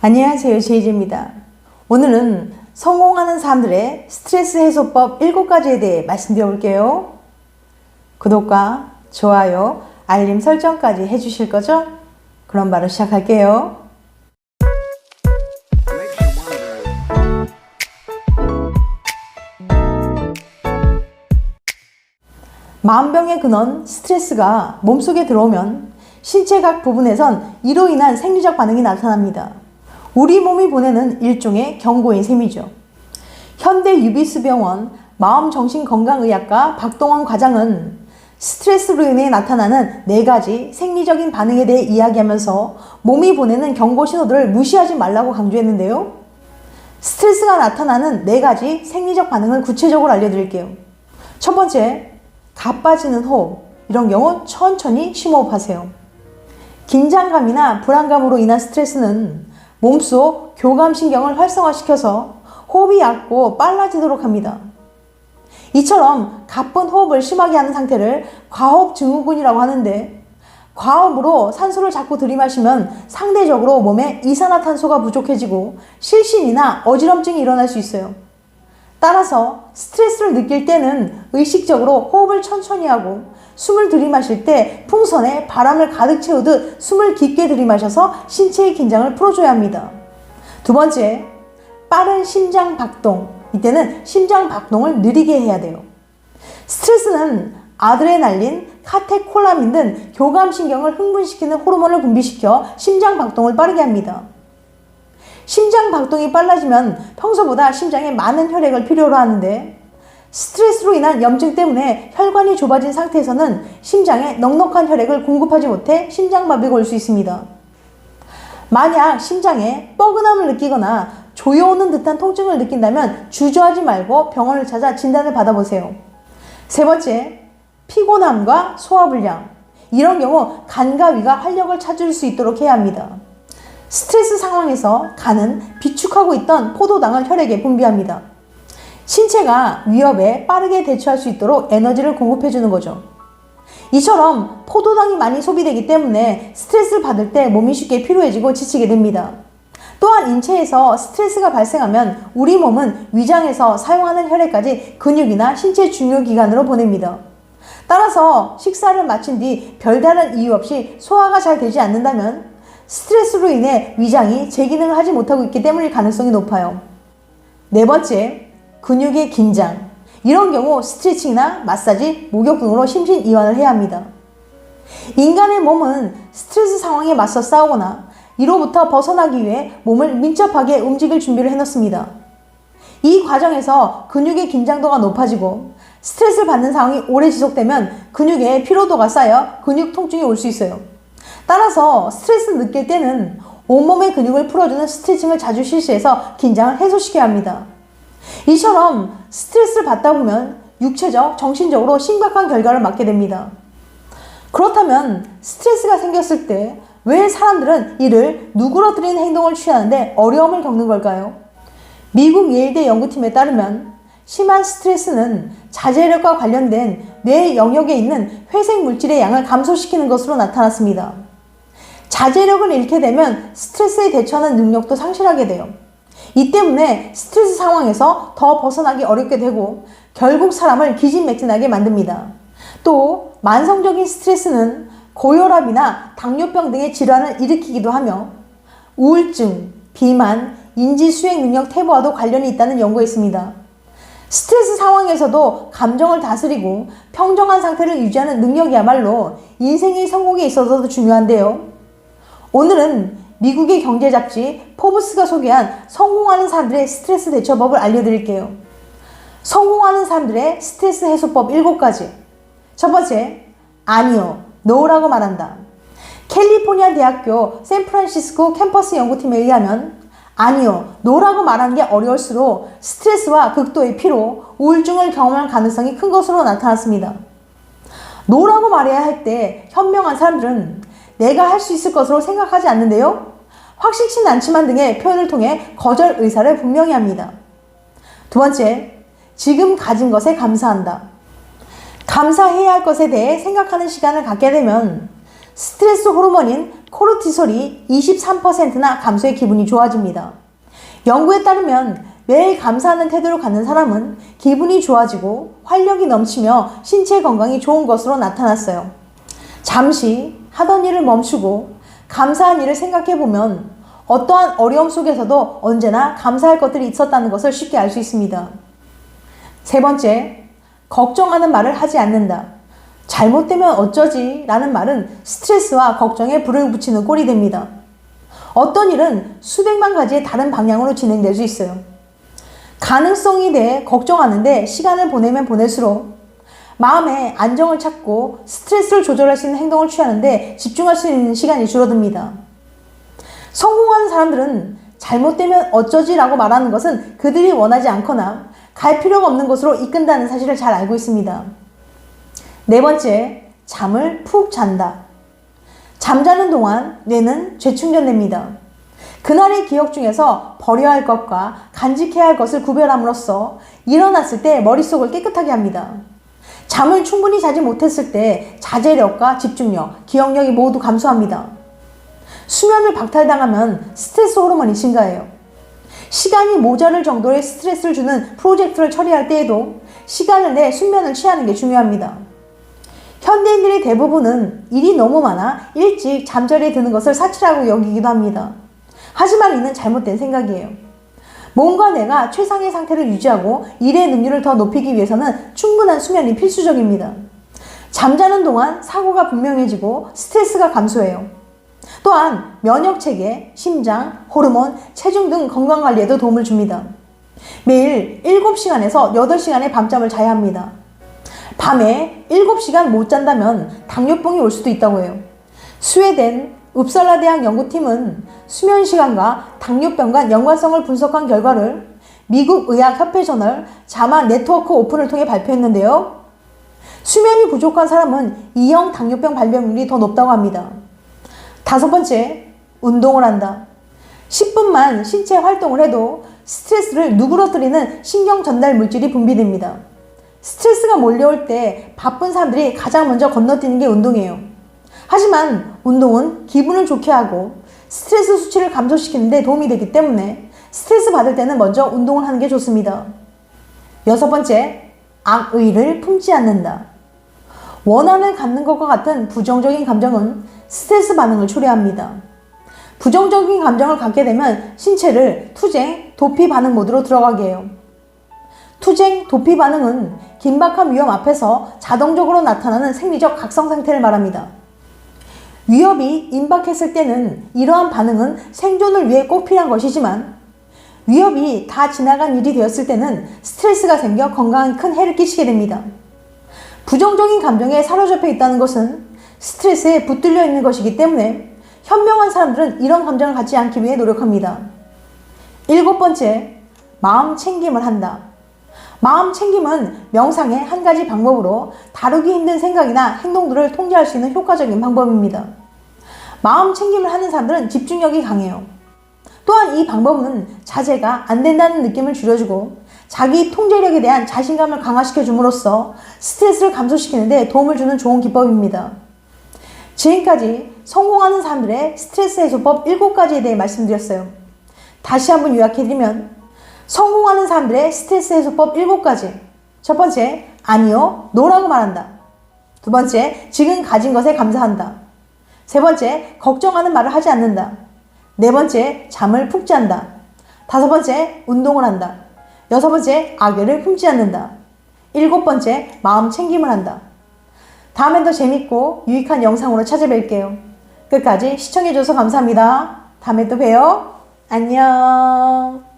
안녕하세요, 제이지입니다. 오늘은 성공하는 사람들의 스트레스 해소법 7가지에 대해 말씀드려 볼게요. 구독과 좋아요, 알림 설정까지 해주실 거죠? 그럼 바로 시작할게요. 마음병의 근원 스트레스가 몸속에 들어오면 신체 각 부분에선 이로 인한 생리적 반응이 나타납니다. 우리 몸이 보내는 일종의 경고인 셈이죠. 현대유비스병원 마음정신건강의학과 박동원 과장은 스트레스로 인해 나타나는 4가지 생리적인 반응에 대해 이야기하면서 몸이 보내는 경고 신호들을 무시하지 말라고 강조했는데요. 스트레스가 나타나는 4가지 생리적 반응을 구체적으로 알려드릴게요. 첫 번째, 가빠지는 호흡. 이런 경우 천천히 심호흡하세요. 긴장감이나 불안감으로 인한 스트레스는 몸속 교감신경을 활성화시켜서 호흡이 얕고 빨라지도록 합니다. 이처럼 가쁜 호흡을 심하게 하는 상태를 과호흡 증후군이라고 하는데, 과호흡으로 산소를 자꾸 들이마시면 상대적으로 몸에 이산화탄소가 부족해지고 실신이나 어지럼증이 일어날 수 있어요. 따라서 스트레스를 느낄 때는 의식적으로 호흡을 천천히 하고, 숨을 들이마실 때 풍선에 바람을 가득 채우듯 숨을 깊게 들이마셔서 신체의 긴장을 풀어줘야 합니다. 두 번째, 빠른 심장 박동. 이때는 심장 박동을 느리게 해야 돼요. 스트레스는 아드레날린, 카테콜라민 등 교감신경을 흥분시키는 호르몬을 분비시켜 심장 박동을 빠르게 합니다. 심장 박동이 빨라지면 평소보다 심장에 많은 혈액을 필요로 하는데, 스트레스로 인한 염증 때문에 혈관이 좁아진 상태에서는 심장에 넉넉한 혈액을 공급하지 못해 심장마비가 올 수 있습니다. 만약 심장에 뻐근함을 느끼거나 조여오는 듯한 통증을 느낀다면 주저하지 말고 병원을 찾아 진단을 받아보세요. 세 번째, 피곤함과 소화불량. 이런 경우 간과 위가 활력을 찾을 수 있도록 해야 합니다. 스트레스 상황에서 간은 비축하고 있던 포도당을 혈액에 분비합니다. 신체가 위협에 빠르게 대처할 수 있도록 에너지를 공급해주는 거죠. 이처럼 포도당이 많이 소비되기 때문에 스트레스를 받을 때 몸이 쉽게 피로해지고 지치게 됩니다. 또한 인체에서 스트레스가 발생하면 우리 몸은 위장에서 사용하는 혈액까지 근육이나 신체 중요 기관으로 보냅니다. 따라서 식사를 마친 뒤 별다른 이유 없이 소화가 잘 되지 않는다면 스트레스로 인해 위장이 제 기능을 하지 못하고 있기 때문일 가능성이 높아요. 네 번째, 근육의 긴장. 이런 경우 스트레칭이나 마사지, 목욕 등으로 심신 이완을 해야 합니다. 인간의 몸은 스트레스 상황에 맞서 싸우거나 이로부터 벗어나기 위해 몸을 민첩하게 움직일 준비를 해놓습니다. 이 과정에서 근육의 긴장도가 높아지고 스트레스를 받는 상황이 오래 지속되면 근육에 피로도가 쌓여 근육 통증이 올 수 있어요. 따라서 스트레스를 느낄 때는 온몸의 근육을 풀어주는 스트레칭을 자주 실시해서 긴장을 해소시켜야 합니다. 이처럼 스트레스를 받다 보면 육체적, 정신적으로 심각한 결과를 맞게 됩니다. 그렇다면 스트레스가 생겼을 때 왜 사람들은 이를 누그러뜨리는 행동을 취하는데 어려움을 겪는 걸까요? 미국 예일대 연구팀에 따르면 심한 스트레스는 자제력과 관련된 뇌 영역에 있는 회색 물질의 양을 감소시키는 것으로 나타났습니다. 자제력을 잃게 되면 스트레스에 대처하는 능력도 상실하게 돼요. 이 때문에 스트레스 상황에서 더 벗어나기 어렵게 되고 결국 사람을 기진맥진하게 만듭니다. 또 만성적인 스트레스는 고혈압이나 당뇨병 등의 질환을 일으키기도 하며 우울증, 비만, 인지수행 능력 퇴보와도 관련이 있다는 연구가 있습니다. 스트레스 상황에서도 감정을 다스리고 평정한 상태를 유지하는 능력이야말로 인생의 성공에 있어서도 중요한데요. 오늘은 미국의 경제 잡지 포브스가 소개한 성공하는 사람들의 스트레스 대처법을 알려드릴게요. 성공하는 사람들의 스트레스 해소법 7가지. 첫 번째, 아니요, 노라고 말한다. 캘리포니아 대학교 샌프란시스코 캠퍼스 연구팀에 의하면 아니요, 노라고 말하는 게 어려울수록 스트레스와 극도의 피로, 우울증을 경험할 가능성이 큰 것으로 나타났습니다. 노라고 말해야 할 때 현명한 사람들은 내가 할 수 있을 것으로 생각하지 않는데요. 확실치는 않지만 등의 표현을 통해 거절 의사를 분명히 합니다. 두 번째, 지금 가진 것에 감사한다. 감사해야 할 것에 대해 생각하는 시간을 갖게 되면 스트레스 호르몬인 코르티솔이 23%나 감소해 기분이 좋아집니다. 연구에 따르면 매일 감사하는 태도를 갖는 사람은 기분이 좋아지고 활력이 넘치며 신체 건강이 좋은 것으로 나타났어요. 잠시 하던 일을 멈추고 감사한 일을 생각해보면 어떠한 어려움 속에서도 언제나 감사할 것들이 있었다는 것을 쉽게 알 수 있습니다. 세 번째, 걱정하는 말을 하지 않는다. 잘못되면 어쩌지? 라는 말은 스트레스와 걱정에 불을 붙이는 꼴이 됩니다. 어떤 일은 수백만 가지의 다른 방향으로 진행될 수 있어요. 가능성에 대해 걱정하는데 시간을 보내면 보낼수록 마음의 안정을 찾고 스트레스를 조절할 수 있는 행동을 취하는데 집중할 수 있는 시간이 줄어듭니다. 성공하는 사람들은 잘못되면 어쩌지? 라고 말하는 것은 그들이 원하지 않거나 갈 필요가 없는 곳으로 이끈다는 사실을 잘 알고 있습니다. 네 번째, 잠을 푹 잔다. 잠자는 동안 뇌는 재충전됩니다. 그날의 기억 중에서 버려야 할 것과 간직해야 할 것을 구별함으로써 일어났을 때 머릿속을 깨끗하게 합니다. 잠을 충분히 자지 못했을 때 자제력과 집중력, 기억력이 모두 감소합니다. 수면을 박탈당하면 스트레스 호르몬이 증가해요. 시간이 모자랄 정도의 스트레스를 주는 프로젝트를 처리할 때에도 시간을 내 숙면을 취하는 게 중요합니다. 현대인들의 대부분은 일이 너무 많아 일찍 잠자리에 드는 것을 사치라고 여기기도 합니다. 하지만 이는 잘못된 생각이에요. 몸과 뇌가 최상의 상태를 유지하고 일의 능률을 더 높이기 위해서는 충분한 수면이 필수적입니다. 잠자는 동안 사고가 분명해지고 스트레스가 감소해요. 또한 면역체계, 심장, 호르몬, 체중 등 건강관리에도 도움을 줍니다. 매일 7시간에서 8시간의 밤잠을 자야 합니다. 밤에 7시간 못 잔다면 당뇨병이 올 수도 있다고 해요. 스웨덴 읍살라 대학 연구팀은 수면 시간과 당뇨병 간 연관성을 분석한 결과를 미국 의학협회 저널 자마 네트워크 오픈을 통해 발표했는데요. 수면이 부족한 사람은 2형 당뇨병 발병률이 더 높다고 합니다. 다섯 번째, 운동을 한다. 10분만 신체 활동을 해도 스트레스를 누그러뜨리는 신경 전달 물질이 분비됩니다. 스트레스가 몰려올 때 바쁜 사람들이 가장 먼저 건너뛰는 게 운동이에요. 하지만 운동은 기분을 좋게 하고 스트레스 수치를 감소시키는 데 도움이 되기 때문에 스트레스 받을 때는 먼저 운동을 하는 게 좋습니다. 여섯 번째, 악의를 품지 않는다. 원한을 갖는 것과 같은 부정적인 감정은 스트레스 반응을 초래합니다. 부정적인 감정을 갖게 되면 신체를 투쟁, 도피 반응 모드로 들어가게 해요. 투쟁, 도피 반응은 긴박한 위험 앞에서 자동적으로 나타나는 생리적 각성 상태를 말합니다. 위협이 임박했을 때는 이러한 반응은 생존을 위해 꼭 필요한 것이지만 위협이 다 지나간 일이 되었을 때는 스트레스가 생겨 건강에 큰 해를 끼치게 됩니다. 부정적인 감정에 사로잡혀 있다는 것은 스트레스에 붙들려 있는 것이기 때문에 현명한 사람들은 이런 감정을 갖지 않기 위해 노력합니다. 일곱 번째, 마음 챙김을 한다. 마음 챙김은 명상의 한 가지 방법으로 다루기 힘든 생각이나 행동들을 통제할 수 있는 효과적인 방법입니다. 마음 챙김을 하는 사람들은 집중력이 강해요. 또한 이 방법은 자제가 안 된다는 느낌을 줄여주고 자기 통제력에 대한 자신감을 강화시켜 줌으로써 스트레스를 감소시키는 데 도움을 주는 좋은 기법입니다. 지금까지 성공하는 사람들의 스트레스 해소법 7가지에 대해 말씀드렸어요. 다시 한번 요약해드리면 성공하는 사람들의 스트레스 해소법 7가지. 첫 번째, 아니요, 노라고 말한다. 두 번째, 지금 가진 것에 감사한다. 세 번째, 걱정하는 말을 하지 않는다. 네 번째, 잠을 푹 잔다. 다섯 번째, 운동을 한다. 여섯 번째, 악의를 품지 않는다. 일곱 번째, 마음 챙김을 한다. 다음엔 더 재밌고 유익한 영상으로 찾아뵐게요. 끝까지 시청해줘서 감사합니다. 다음에 또 봬요. 안녕.